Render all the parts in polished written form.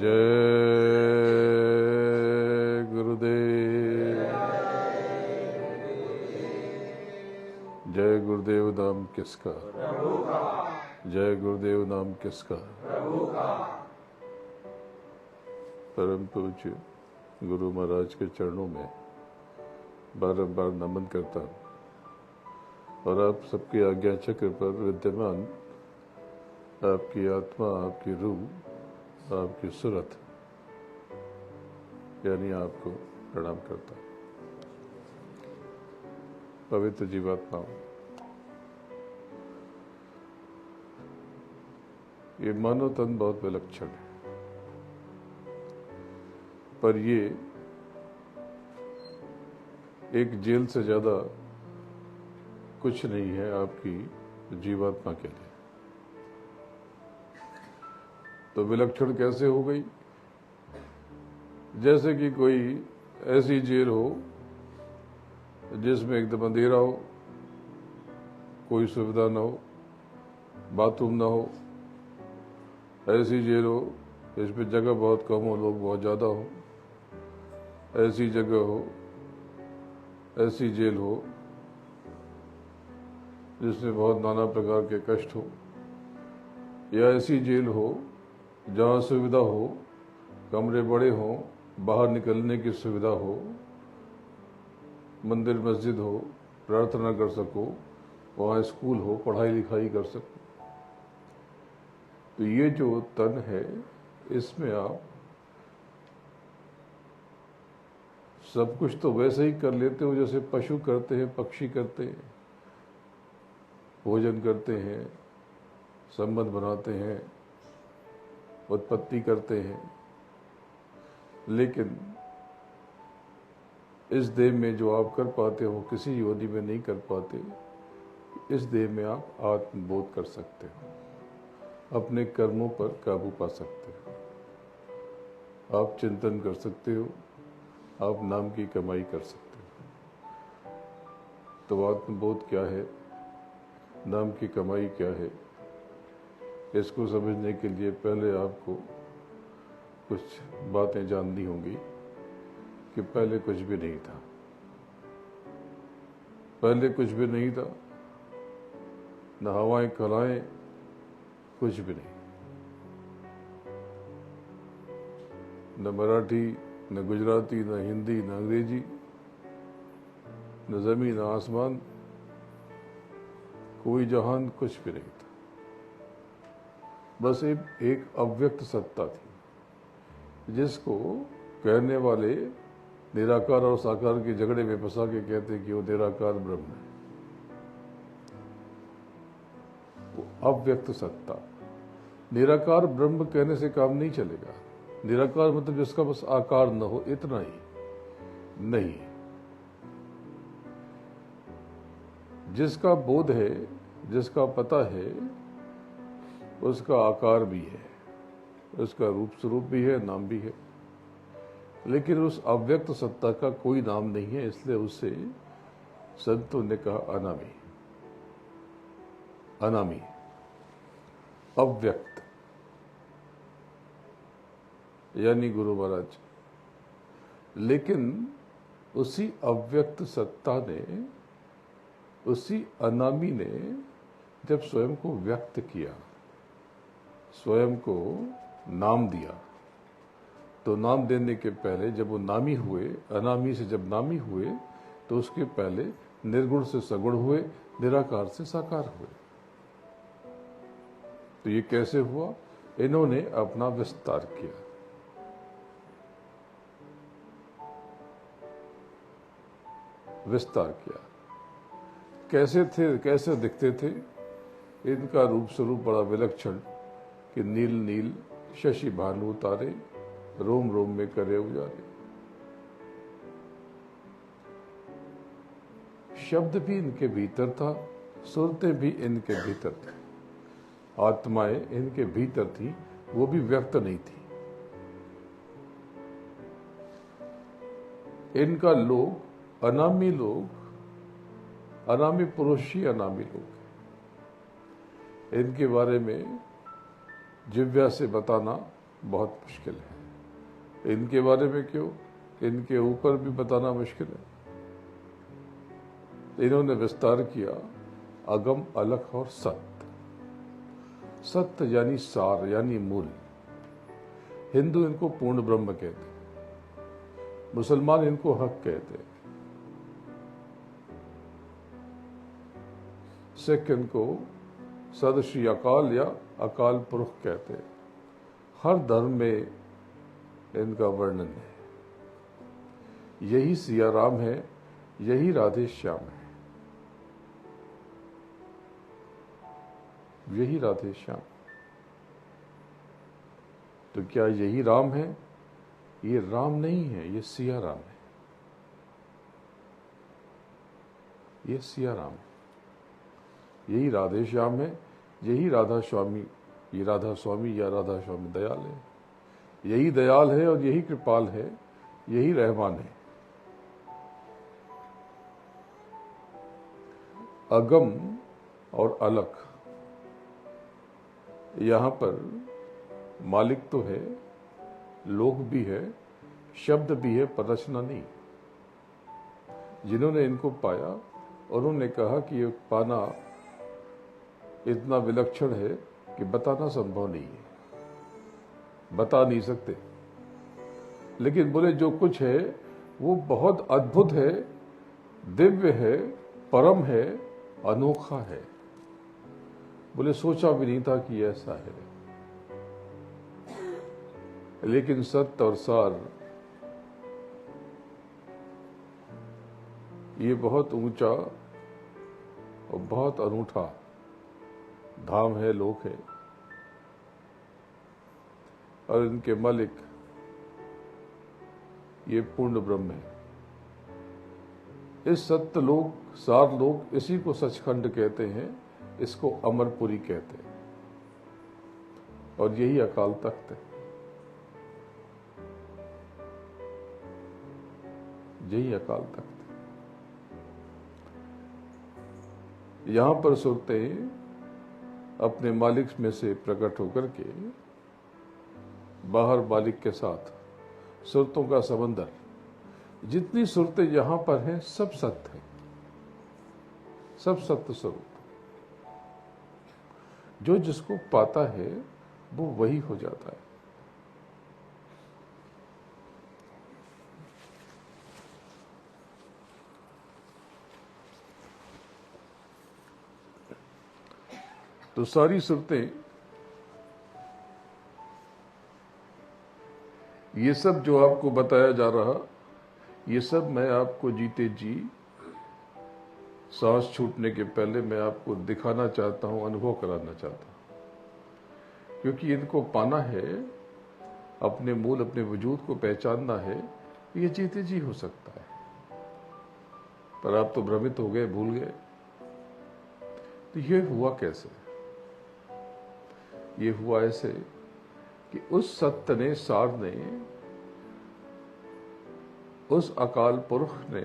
जय गुरुदेव। जय गुरुदेव नाम किसका? जय गुरुदेव नाम किसका? परम पूज्य गुरु महाराज के चरणों में बारंबार नमन करता हूँ और आप सबकी आज्ञा चक्र पर विद्यमान आपकी आत्मा, आपकी रूह, आपकी सूरत यानी आपको प्रणाम करता हूँ। पवित्र जीवात्माओं, ये मानव तन बहुत विलक्षण है, पर ये एक जेल से ज्यादा कुछ नहीं है आपकी जीवात्मा के लिए। तो विलक्षण कैसे हो गई? जैसे कि कोई ऐसी जेल हो जिसमें एकदम अंधेरा हो, कोई सुविधा ना हो, बाथरूम ना हो। ऐसी जेल हो जिसमें जगह बहुत कम हो, लोग बहुत ज्यादा हो। ऐसी जगह हो, ऐसी जेल हो जिसमें बहुत नाना प्रकार के कष्ट हो, या ऐसी जेल हो जहाँ सुविधा हो, कमरे बड़े हों, बाहर निकलने की सुविधा हो, मंदिर मस्जिद हो, प्रार्थना कर सको, वहाँ स्कूल हो, पढ़ाई लिखाई कर सको। तो ये जो तन है, इसमें आप सब कुछ तो वैसे ही कर लेते हो जैसे पशु करते हैं, पक्षी करते हैं, भोजन करते हैं, संबंध बनाते हैं, उत्पत्ति करते हैं। लेकिन इस देह में जो आप कर पाते हो किसी योनि में नहीं कर पाते। इस देह में आप आत्मबोध कर सकते हो, अपने कर्मों पर काबू पा सकते हो, आप चिंतन कर सकते हो, आप नाम की कमाई कर सकते हो। तो आत्मबोध क्या है, नाम की कमाई क्या है, इसको समझने के लिए पहले आपको कुछ बातें जाननी होंगी कि पहले कुछ भी नहीं था। पहले कुछ भी नहीं था, न हवाएं कलाएं, कुछ भी नहीं। न मराठी, न गुजराती, न हिंदी, न अंग्रेजी, न जमीन, न आसमान, कोई जहान, कुछ भी नहीं था। बस एक अव्यक्त सत्ता थी जिसको कहने वाले निराकार और साकार के झगड़े में फंसा के कहते कि वो निराकार ब्रह्म है। वो अव्यक्त सत्ता। निराकार ब्रह्म कहने से काम नहीं चलेगा। निराकार मतलब जिसका बस आकार न हो, इतना ही नहीं। जिसका बोध है, जिसका पता है, उसका आकार भी है, उसका रूप स्वरूप भी है, नाम भी है। लेकिन उस अव्यक्त सत्ता का कोई नाम नहीं है, इसलिए उसे संतों ने कहा अनामी। अनामी, अव्यक्त, यानी गुरु महाराज। लेकिन उसी अव्यक्त सत्ता ने, उसी अनामी ने जब स्वयं को व्यक्त किया, स्वयं को नाम दिया, तो नाम देने के पहले जब वो नामी हुए, अनामी से जब नामी हुए, तो उसके पहले निर्गुण से सगुण हुए, निराकार से साकार हुए। तो ये कैसे हुआ? इन्होंने अपना विस्तार किया। विस्तार किया। कैसे थे, कैसे दिखते थे? इनका रूप स्वरूप बड़ा विलक्षण कि नील नील शशि भानु तारे, रोम रोम में करे उजारे। शब्द भी इनके भीतर था, सुरतें भी इनके भीतर थी, आत्माएं इनके भीतर थी, वो भी व्यक्त नहीं थी। इनका लोग, अनामी लोग, अनामी पुरुष ही अनामी लोग, इनके बारे में जिव्या से बताना बहुत मुश्किल है। इनके बारे में क्यों, इनके ऊपर भी बताना मुश्किल है। इन्होंने विस्तार किया अगम, अलख और सत्य। सत्य यानी सार, यानी मूल। हिंदू इनको पूर्ण ब्रह्म कहते, मुसलमान इनको हक कहते, सिख इनको सदश्री अकाल या अकाल पुरुष कहते। हर धर्म में इनका वर्णन है। यही सिया राम है, यही राधे श्याम है, यही राधे श्याम। तो क्या यही राम है? ये राम नहीं है, ये सिया राम है, ये सिया राम है। यही राधे श्याम है, यही राधा स्वामी, ये राधा स्वामी या राधा स्वामी दयाल है। यही दयाल है और यही कृपाल है, यही रहमान है। अगम और अलख, यहां पर मालिक तो है, लोक भी है, शब्द भी है, पर रचना नहीं। जिन्होंने इनको पाया उन्होंने कहा कि ये पाना इतना विलक्षण है कि बताना संभव नहीं है, बता नहीं सकते। लेकिन बोले जो कुछ है वो बहुत अद्भुत है, दिव्य है, परम है, अनोखा है। बोले सोचा भी नहीं था कि ऐसा है। लेकिन सत्य और सार ये बहुत ऊंचा और बहुत अनूठा धाम है, लोक है। और इनके मालिक ये पूर्ण ब्रह्म है। इस सत्य लोक, सार लोक, इसी को सचखंड कहते हैं, इसको अमरपुरी कहते हैं। और यही अकाल तख्त है, यही अकाल तख्त है। यहां पर सुरतें अपने मालिक में से प्रकट होकर के बाहर मालिक के साथ सुरतों का समंदर, जितनी सुरतें यहां पर हैं सब सत्य है, सब सत्य स्वरूप। जो जिसको पाता है वो वही हो जाता है। तो सारी सुरतें, ये सब जो आपको बताया जा रहा, ये सब मैं आपको जीते जी, सांस छूटने के पहले मैं आपको दिखाना चाहता हूं, अनुभव कराना चाहता हूं। क्योंकि इनको पाना है, अपने मूल, अपने वजूद को पहचानना है, ये जीते जी हो सकता है। पर आप तो भ्रमित हो गए, भूल गए। तो ये हुआ कैसे? ये हुआ ऐसे कि उस सत्य ने, सार ने, उस अकाल पुरुष ने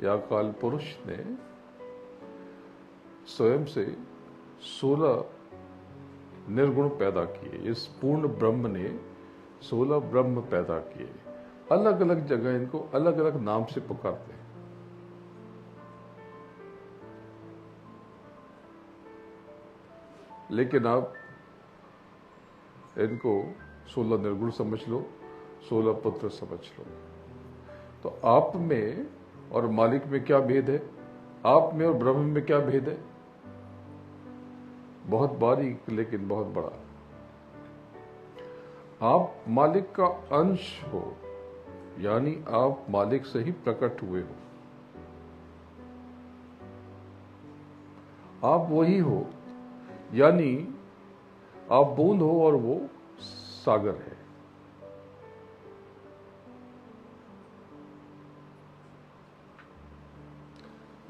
या अकाल पुरुष ने स्वयं से 16 निर्गुण पैदा किए। इस पूर्ण ब्रह्म ने 16 ब्रह्म पैदा किए। अलग अलग जगह इनको अलग अलग नाम से पुकारते हैं। लेकिन आप इनको 16 निर्गुण समझ लो, 16 पुत्र समझ लो। तो आप में और मालिक में क्या भेद है? आप में और ब्रह्म में क्या भेद है? बहुत बारीक लेकिन बहुत बड़ा। आप मालिक का अंश हो, यानी आप मालिक से ही प्रकट हुए हो। आप वही हो, यानी आप बूंद हो और वो सागर है।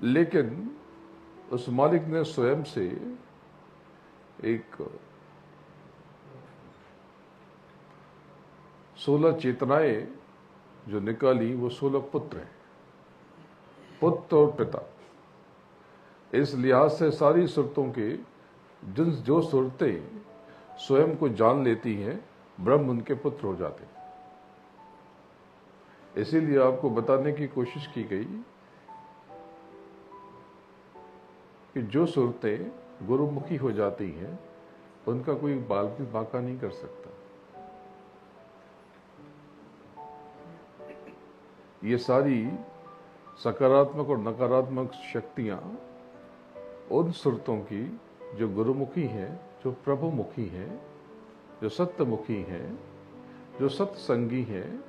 लेकिन उस मालिक ने स्वयं से एक 16 चेतनाएं जो निकाली, वो 16 पुत्र हैं, पुत्र और पिता। इस लिहाज से सारी सुरतों के जो सुरतें स्वयं को जान लेती हैं, ब्रह्म उनके पुत्र हो जाते। इसीलिए आपको बताने की कोशिश की गई कि जो सूरतें गुरुमुखी हो जाती हैं उनका कोई बाल भी बांका नहीं कर सकता। ये सारी सकारात्मक और नकारात्मक शक्तियां उन सुरतों की जो गुरुमुखी हैं, जो प्रभुमुखी हैं, जो सत्यमुखी हैं, जो सत्संगी हैं,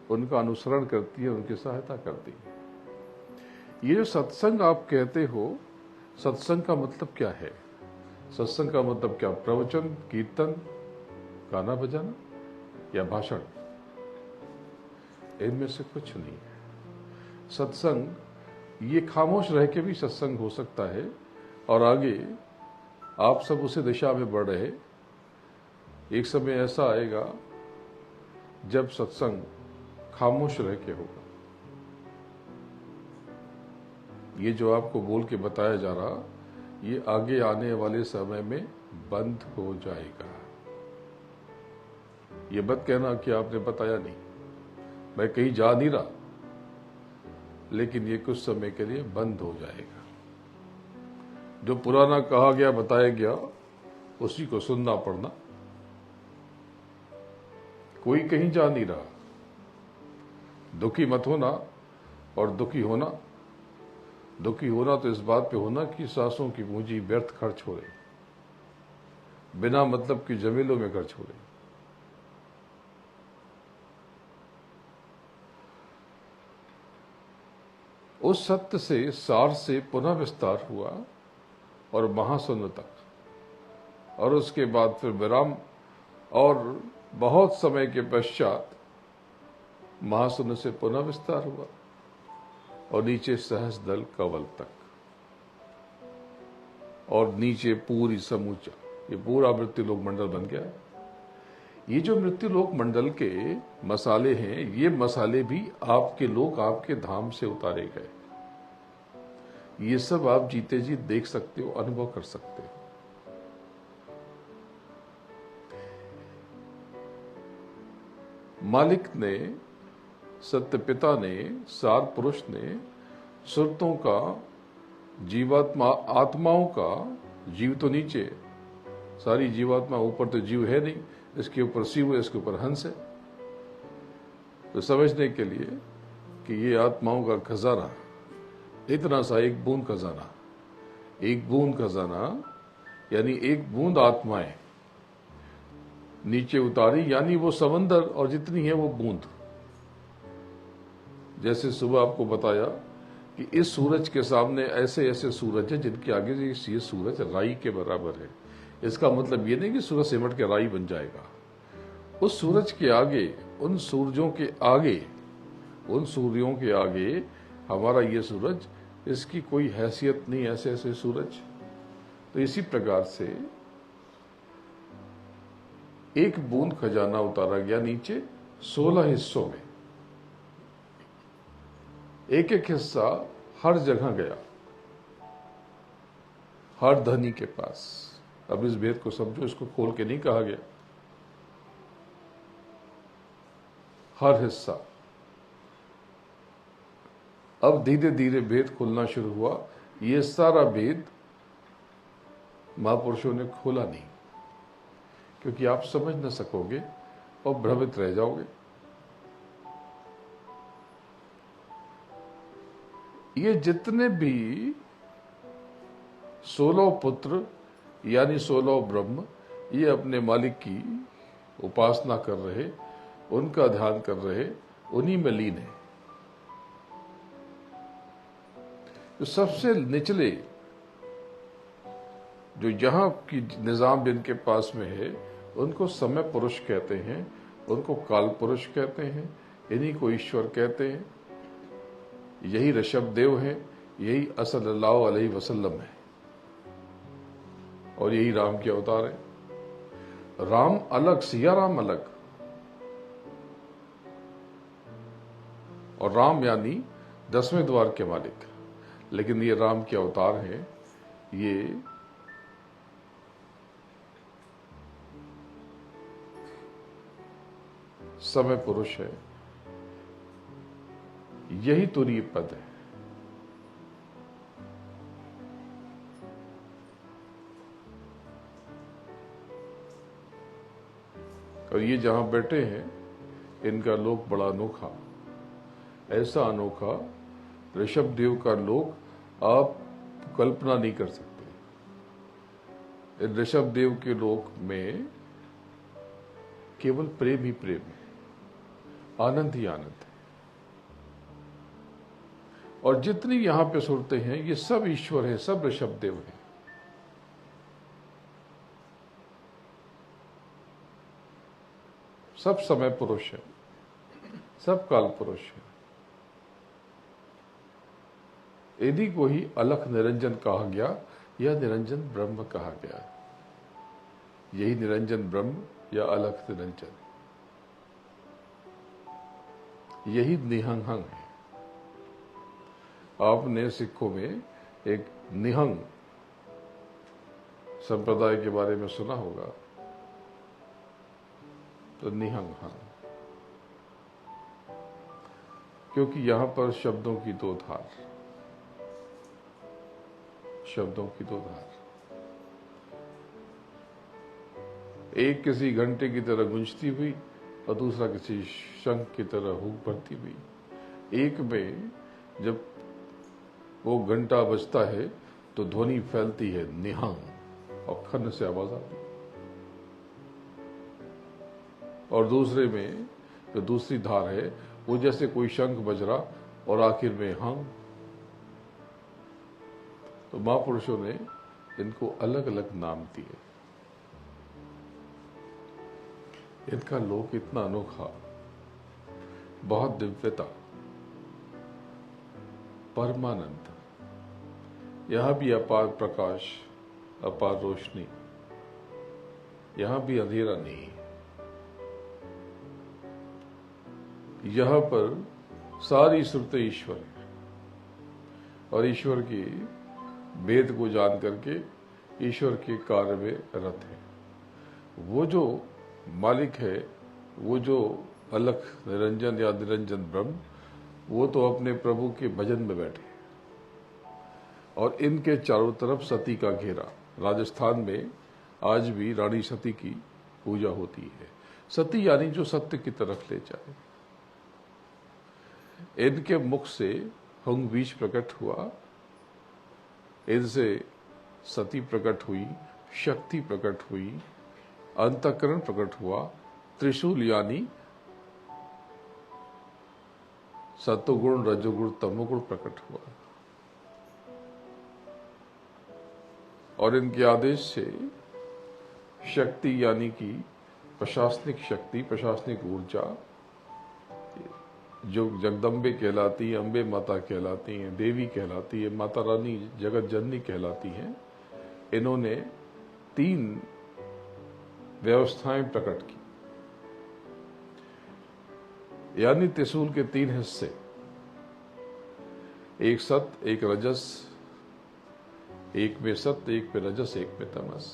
उनका अनुसरण करती है, उनकी सहायता करती है। ये जो सत्संग आप कहते हो, सत्संग का मतलब क्या है? सत्संग का मतलब क्या? प्रवचन, कीर्तन, गाना बजाना या भाषण? इनमें से कुछ नहीं है। सत्संग ये खामोश रह के भी सत्संग हो सकता है, और आगे आप सब उसी दिशा में बढ़ रहे। एक समय ऐसा आएगा जब सत्संग खामोश रह के होगा। ये जो आपको बोल के बताया जा रहा, ये आगे आने वाले समय में बंद हो जाएगा। ये मत कहना कि आपने बताया नहीं, मैं कहीं जा नहीं रहा, लेकिन ये कुछ समय के लिए बंद हो जाएगा। जो पुराना कहा गया, बताया गया, उसी को सुनना पड़ना। कोई कहीं जा नहीं रहा। दुखी मत होना, और दुखी होना तो इस बात पे होना कि सांसों की पूंजी व्यर्थ खर्च हो रही, बिना मतलब की जमीलों में खर्च हो रही। उस सत्य से, सार से पुनः विस्तार हुआ और महाशून्य तक, और उसके बाद फिर विराम, और बहुत समय के पश्चात महाशून्य से पुनः विस्तार हुआ और नीचे सहस दल कवल तक, और नीचे पूरी समूचा, ये पूरा मृत्युलोक मंडल बन गया। ये जो मृत्युलोक मंडल के मसाले हैं, ये मसाले भी आपके लोग, आपके धाम से उतारे गए। ये सब आप जीते जी देख सकते हो, अनुभव कर सकते हो। मालिक ने, सत्य पिता ने, सार पुरुष ने सुरतों का, जीवात्मा, आत्माओं का, जीव तो नीचे, सारी जीवात्मा, ऊपर तो जीव है नहीं, इसके ऊपर शिव है, इसके ऊपर हंस है। तो समझने के लिए कि ये आत्माओं का खजाना, इतना सा एक बूंद खजाना, एक बूंद खजाना, यानी एक बूंद आत्माएं नीचे उतारी, यानी वो समंदर, और जितनी है वो बूंद। जैसे सुबह आपको बताया कि इस सूरज के सामने ऐसे ऐसे सूरज हैं जिनके आगे ये सूरज राई के बराबर है। इसका मतलब ये नहीं कि सूरज सिमट के राई बन जाएगा। उस सूरज के आगे, उन सूरजों के आगे, उन सूर्यों के आगे हमारा ये सूरज, इसकी कोई हैसियत नहीं। ऐसे ऐसे सूरज। तो इसी प्रकार से एक बूंद खजाना उतारा गया नीचे 16 हिस्सों में। एक एक हिस्सा हर जगह गया, हर धनी के पास। अब इस भेद को समझो, इसको खोल के नहीं कहा गया। हर हिस्सा। अब धीरे धीरे भेद खुलना शुरू हुआ। ये सारा भेद महापुरुषों ने खोला नहीं, क्योंकि आप समझ न सकोगे और भ्रमित रह जाओगे। ये जितने भी 16 पुत्र यानी 16 ब्रह्म, ये अपने मालिक की उपासना कर रहे, उनका ध्यान कर रहे, उन्हीं में लीन है। तो सबसे निचले जो यहां की निजाम जिनके पास में है, उनको समय पुरुष कहते हैं, उनको काल पुरुष कहते हैं, इन्हीं को ईश्वर कहते हैं। यही ऋषभ देव है, यही सल्लल्लाहु अलैहि वसल्लम है, और यही राम के अवतार है। राम अलग, सिया राम अलग। और राम यानी 10वें द्वार के मालिक। लेकिन ये राम के अवतार हैं। ये समय पुरुष है, यही तुरीय पद है। और ये जहां बैठे हैं इनका लोक बड़ा अनोखा, ऐसा अनोखा ऋषभ देव का लोक आप कल्पना नहीं कर सकते। ऋषभ देव के लोक में केवल प्रेम ही प्रेम है, आनंद ही आनंद है। और जितनी यहां पे सुनते हैं ये सब ईश्वर है, सब ऋषभ देव है। सब समय पुरुष है, सब काल पुरुष है। इन्हीं को ही अलख निरंजन कहा गया या निरंजन ब्रह्म कहा गया। यही निरंजन ब्रह्म या अलख निरंजन, यही निहंग है। आपने सिखों में एक निहंग संप्रदाय के बारे में सुना होगा, तो निहंग, हाँ, क्योंकि यहां पर शब्दों की दो धार, शब्दों की दो धार, एक किसी घंटे की तरह गूंजती हुई और दूसरा किसी शंख की तरह हूक भरती हुई। एक में जब वो घंटा बजता है तो ध्वनि फैलती है निहंग और खन्न से आवाज आती है, और दूसरे में जो दूसरी धार है वो जैसे कोई शंख बज रहा और आखिर में हंग। तो महापुरुषों ने इनको अलग अलग नाम दिए। इनका लोक इतना अनोखा, बहुत दिव्यता, परमानंद, यहां भी अपार प्रकाश, अपार रोशनी, यहां भी अंधेरा नहीं। यहां पर सारी सुरते ईश्वर है और ईश्वर की वेद को जान करके ईश्वर के कार्य में रत है। वो जो मालिक है, वो जो अलख निरंजन या निरंजन ब्रह्म, वो तो अपने प्रभु के भजन में बैठे। और इनके चारों तरफ सती का घेरा। राजस्थान में आज भी रानी सती की पूजा होती है। सती यानी जो सत्य की तरफ ले जाए। इनके मुख से हुंग बीज प्रकट हुआ, इनसे सती प्रकट हुई, शक्ति प्रकट हुई, अंतःकरण प्रकट हुआ, त्रिशूल यानी सत्वगुण, रजोगुण, तमोगुण प्रकट हुआ। और इनके आदेश से शक्ति यानी कि प्रशासनिक शक्ति, प्रशासनिक ऊर्जा, जो जगदम्बे कहलाती है, अम्बे माता कहलाती हैं, देवी कहलाती है, माता रानी जगत जननी कहलाती हैं, इन्होंने 3 व्यवस्थाएं प्रकट की। यानी त्रिशूल के 3 हिस्से, एक सत, एक रजस, एक में सत्य, एक में रजस, एक में तमस।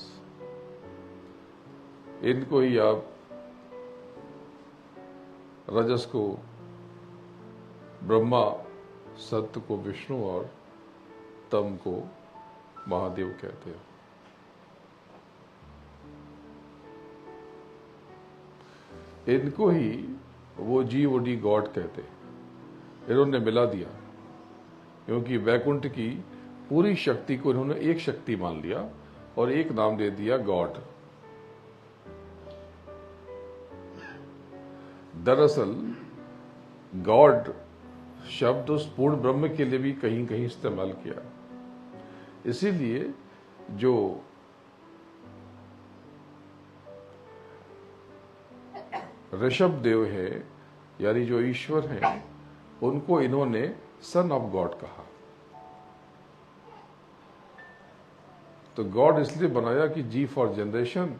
इनको ही आप रजस को ब्रह्मा, सत्य को विष्णु और तम को महादेव कहते हैं। इनको ही वो जीवोडी गॉड कहते हैं। इन्होंने मिला दिया, क्योंकि वैकुंठ की पूरी शक्ति को इन्होंने एक शक्ति मान लिया और एक नाम दे दिया गॉड। दरअसल गॉड शब्द उस पूर्ण ब्रह्म के लिए भी कहीं कहीं इस्तेमाल किया। इसीलिए जो ऋषभ देव है, यानी जो ईश्वर हैं, उनको इन्होंने सन ऑफ गॉड कहा। तो गॉड इसलिए बनाया कि G for generation,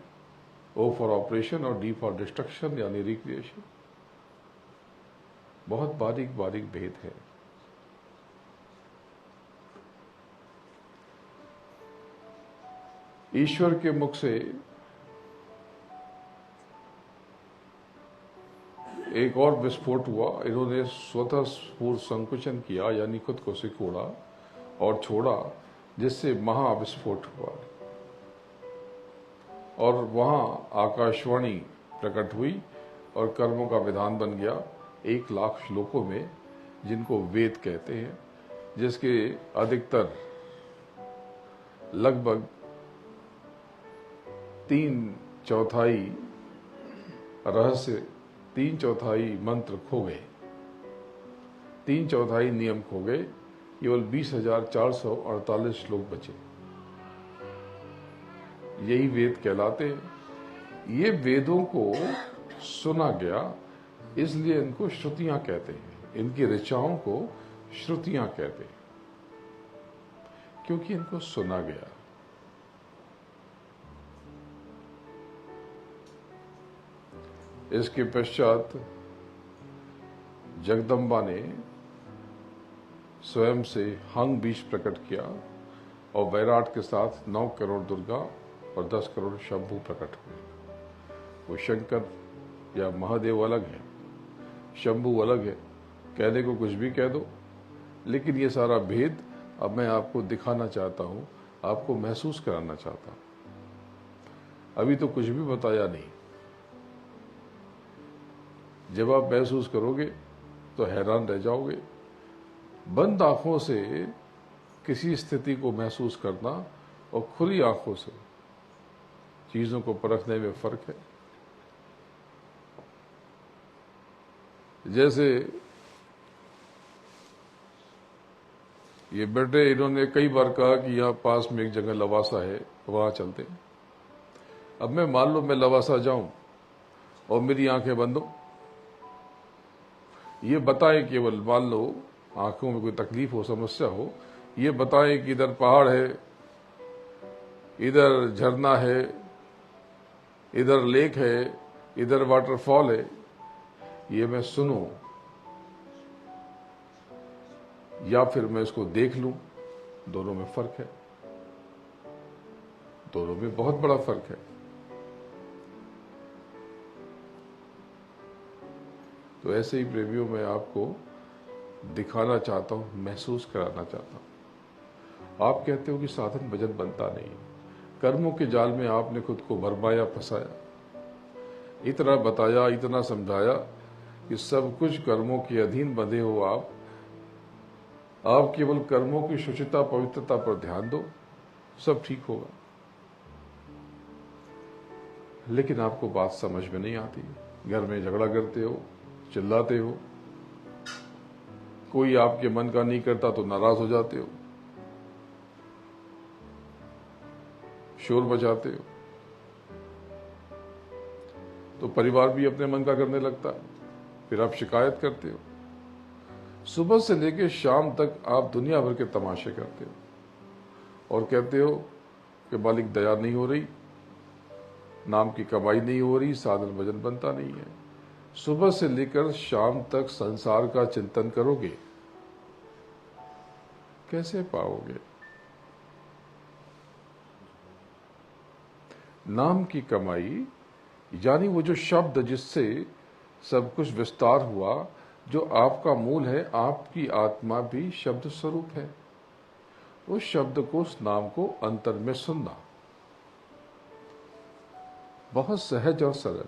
O for operation और डी फॉर डिस्ट्रक्शन यानी रिक्रिएशन। बहुत बारीक बारीक भेद है। ईश्वर के मुख से एक और विस्फोट हुआ। इन्होंने स्वतः स्फूर्त संकुचन किया, यानी खुद को सिकोड़ा और छोड़ा, जिससे महाविस्फोट हुआ और वहां आकाशवाणी प्रकट हुई और कर्मों का विधान बन गया 1,00,000 श्लोकों में, जिनको वेद कहते हैं, जिसके अधिकतर लगभग 3/4 रहस्य, 3/4 मंत्र खो गए, 3/4 नियम खो गए, केवल 20,448 श्लोक बचे। यही वेद कहलाते हैं। ये वेदों को सुना गया, इसलिए इनको श्रुतियां कहते हैं। इनकी ऋचाओं को श्रुतियां कहते हैं, क्योंकि इनको सुना गया। इसके पश्चात जगदम्बा ने स्वयं से हंग बीज प्रकट किया और वैराट के साथ 9 करोड़ दुर्गा और 10 करोड़ शंभू प्रकट हुए। वो शंकर या महादेव अलग है, शंभू अलग है। कहने को कुछ भी कह दो, लेकिन ये सारा भेद अब मैं आपको दिखाना चाहता हूं, आपको महसूस कराना चाहता हूं। अभी तो कुछ भी बताया नहीं। जब आप महसूस करोगे तो हैरान रह जाओगे। बंद आंखों से किसी स्थिति को महसूस करना और खुली आंखों से चीजों को परखने में फर्क है। जैसे ये बेटे, इन्होंने कई बार कहा कि यहां पास में एक जगह लवासा है, वहां चलते हैं। अब मैं मान लो मैं लवासा जाऊं और मेरी आंखें बंद हो, ये बताएं, केवल मान लो आंखों में कोई तकलीफ हो, समस्या हो, ये बताएं कि इधर पहाड़ है, इधर झरना है, इधर लेक है, इधर वाटरफॉल है, ये मैं सुनूं या फिर मैं इसको देख लूं, दोनों में फर्क है। दोनों में बहुत बड़ा फर्क है। तो ऐसे ही प्रेमियों में आपको दिखाना चाहता हूं, महसूस कराना चाहता हूं। आप कहते हो कि साधन भजन बनता नहीं, कर्मों के जाल में आपने खुद को भरमाया, फंसाया, इतना बताया, इतना समझाया कि सब कुछ कर्मों के अधीन बंधे हो आप केवल कर्मों की शुचिता, पवित्रता पर ध्यान दो, सब ठीक होगा। लेकिन आपको बात समझ में नहीं आती। घर में झगड़ा करते हो, चिल्लाते हो, कोई आपके मन का नहीं करता तो नाराज हो जाते हो, शोर बजाते हो, तो परिवार भी अपने मन का करने लगता है, फिर आप शिकायत करते हो। सुबह से लेकर शाम तक आप दुनिया भर के तमाशे करते हो और कहते हो कि मालिक दया नहीं हो रही, नाम की कमाई नहीं हो रही, साधन भजन बनता नहीं है। सुबह से लेकर शाम तक संसार का चिंतन करोगे, कैसे पाओगे? नाम की कमाई यानी वो जो शब्द जिससे सब कुछ विस्तार हुआ, जो आपका मूल है, आपकी आत्मा भी शब्द स्वरूप है। उस शब्द को, उस नाम को अंतर में सुनना बहुत सहज और सरल।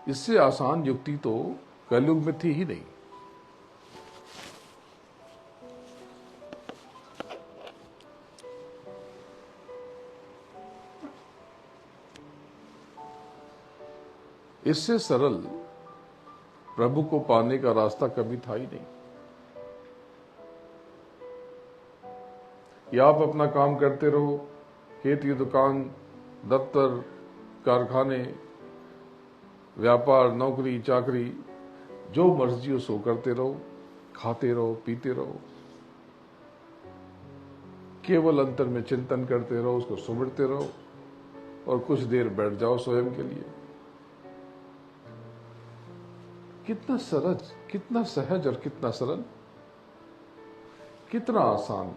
इससे आसान युक्ति तो कलयुग में थी ही नहीं। इससे सरल प्रभु को पाने का रास्ता कभी था ही नहीं। या आप अपना काम करते रहो, खेत की दुकान, दफ्तर, कारखाने, व्यापार, नौकरी, चाकरी, जो मर्जी हो सो करते रहो, खाते रहो, पीते रहो, केवल अंतर में चिंतन करते रहो, उसको सुमिरते रहो और कुछ देर बैठ जाओ स्वयं के लिए। कितना सरल, कितना सहज और कितना सरल, कितना आसान।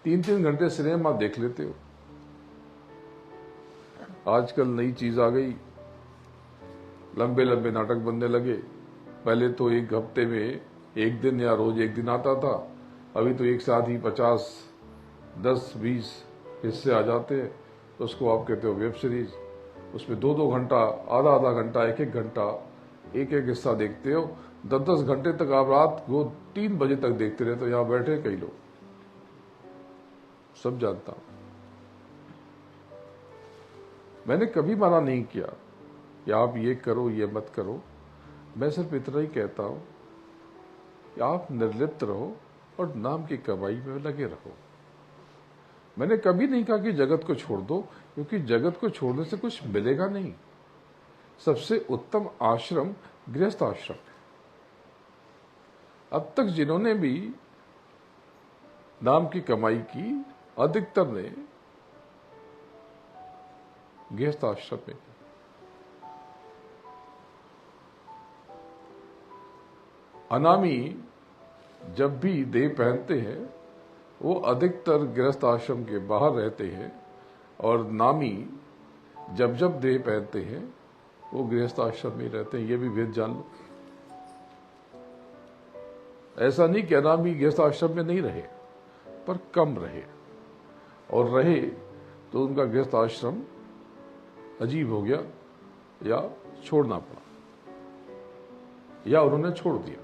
3-3 घंटे सिनेमा देख लेते हो। आजकल नई चीज आ गई, लंबे लंबे नाटक बनने लगे। पहले तो एक हफ्ते में एक दिन या रोज एक दिन आता था, अभी तो एक साथ ही 50, 10, 20 हिस्से आ जाते हैं। तो उसको आप कहते हो वेब सीरीज। उसमें 2-2 घंटा, आधा आधा घंटा, 1-1 घंटा एक एक हिस्सा देखते हो। 10-10 घंटे तक आप रात को 3 बजे तक देखते रहते हो। यहां बैठे कई लोग, सब जानता हूं। मैंने कभी मना नहीं किया कि आप ये करो ये मत करो। मैं सिर्फ इतना ही कहता हूं कि आप निर्लिप्त रहो और नाम की कमाई में लगे रहो। मैंने कभी नहीं कहा कि जगत को छोड़ दो, क्योंकि जगत को छोड़ने से कुछ मिलेगा नहीं। सबसे उत्तम आश्रम गृहस्थ आश्रम है। अब तक जिन्होंने भी नाम की कमाई की, अधिकतर ने गृहस्थ आश्रम में। अनामी जब भी देह पहनते हैं वो अधिकतर गृहस्थ आश्रम के बाहर रहते हैं, और नामी जब जब देह पहनते हैं वो गृहस्थ आश्रम में रहते हैं। ये भी भेद जान लो। ऐसा नहीं कि अनामी गृहस्थ आश्रम में नहीं रहे, पर कम रहे, और रहे तो उनका गृहस्थ आश्रम अजीब हो गया या छोड़ना पड़ा या उन्होंने छोड़ दिया।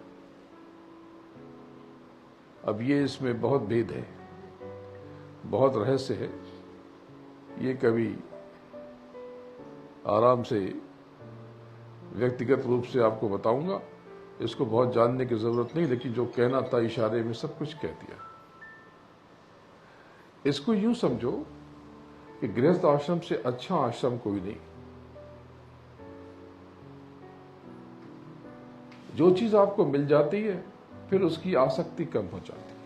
अब ये इसमें बहुत भेद है, बहुत रहस्य है। ये कभी आराम से व्यक्तिगत रूप से आपको बताऊंगा। इसको बहुत जानने की जरूरत नहीं, लेकिन जो कहना था इशारे में सब कुछ कह दिया। इसको यूं समझो कि गृहस्थ आश्रम से अच्छा आश्रम कोई नहीं। जो चीज आपको मिल जाती है फिर उसकी आसक्ति कम हो जाती है,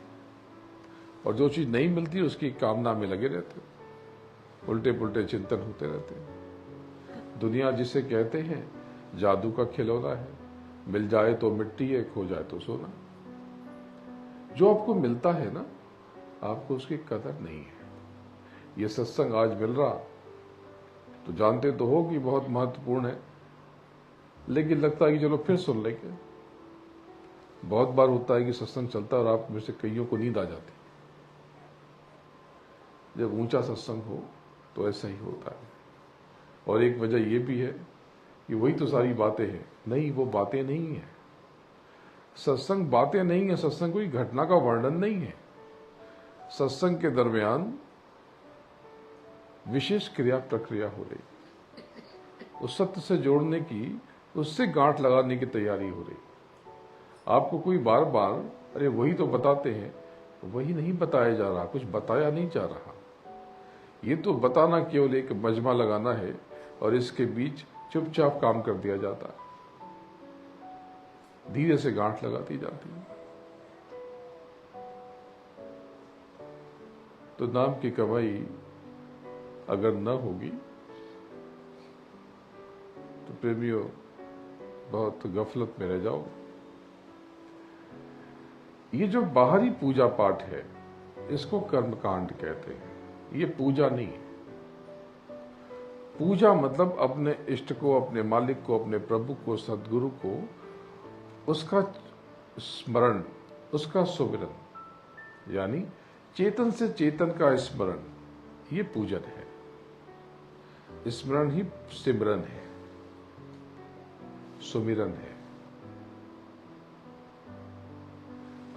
और जो चीज नहीं मिलती उसकी कामना में लगे रहते हो। उल्टे पुल्टे चिंतन होते रहते हैं। दुनिया जिसे कहते हैं जादू का खिलौना है। मिल जाए तो मिट्टी है, खो जाए तो सोना। जो आपको मिलता है ना, आपको उसकी कदर नहीं है। ये सत्संग आज मिल रहा तो जानते तो हो कि बहुत महत्वपूर्ण है, लेकिन लगता है कि चलो फिर सुन लेंगे। बहुत बार होता है कि सत्संग चलता है और आप में से कईयों को नींद आ जाती। जब ऊंचा सत्संग हो तो ऐसा ही होता है। और एक वजह यह भी है कि वही तो सारी बातें हैं। नहीं, वो बातें नहीं है। सत्संग बातें नहीं है। सत्संग कोई घटना का वर्णन नहीं है। सत्संग के दरमियान विशेष क्रिया प्रक्रिया हो रही, उस सत्य से जोड़ने की, उससे गांठ लगाने की तैयारी हो रही। आपको कोई बार बार अरे वही तो बताते हैं, वही नहीं बताया जा रहा, कुछ बताया नहीं जा रहा। ये तो बताना केवल एक मजमा लगाना है, और इसके बीच चुपचाप काम कर दिया जाता है। धीरे से गांठ लगाती जाती है। तो नाम की कमाई अगर न होगी तो प्रेमियों बहुत गफलत में रह जाओ। ये जो बाहरी पूजा पाठ है इसको कर्मकांड कहते हैं। ये पूजा नहीं है। पूजा मतलब अपने इष्ट को, अपने मालिक को, अपने प्रभु को, सदगुरु को, उसका स्मरण, उसका सुमिरन, यानी चेतन से चेतन का स्मरण, ये पूजन है। स्मरण ही सिमरन है, सुमिरन है।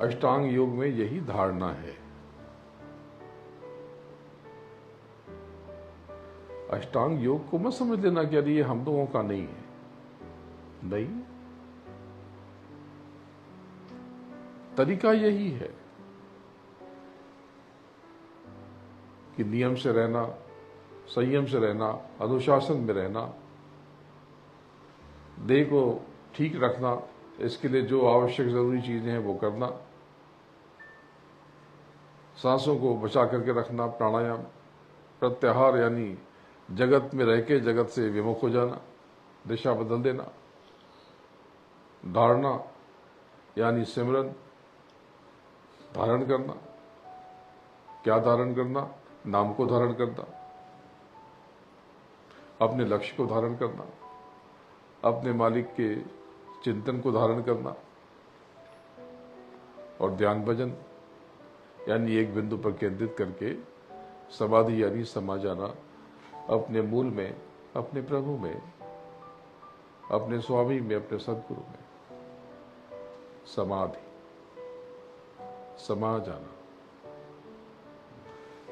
अष्टांग योग में यही धारणा है। अष्टांग योग को मत समझ लेना कि अरे ये हम लोगों का नहीं है। नहीं, तरीका यही है कि नियम से रहना, संयम से रहना, अनुशासन में रहना, देह को ठीक रखना, इसके लिए जो आवश्यक जरूरी चीजें हैं वो करना, सांसों को बचा करके रखना, प्राणायाम, प्रत्याहार यानी जगत में रह के जगत से विमुख हो जाना, दिशा बदल देना, धारणा यानी सिमरन, धारण करना। क्या धारण करना? नाम को धारण करना, अपने लक्ष्य को धारण करना, अपने मालिक के चिंतन को धारण करना, और ध्यान भजन यानी एक बिंदु पर केंद्रित करके समाधि यानी समा जाना अपने मूल में, अपने प्रभु में, अपने स्वामी में, अपने सदगुरु में। समाधि, समा जाना।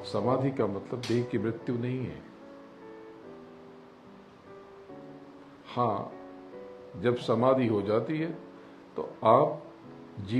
समाधि का मतलब देह की मृत्यु नहीं है। हाँ, जब समाधि हो जाती है तो आप जीवन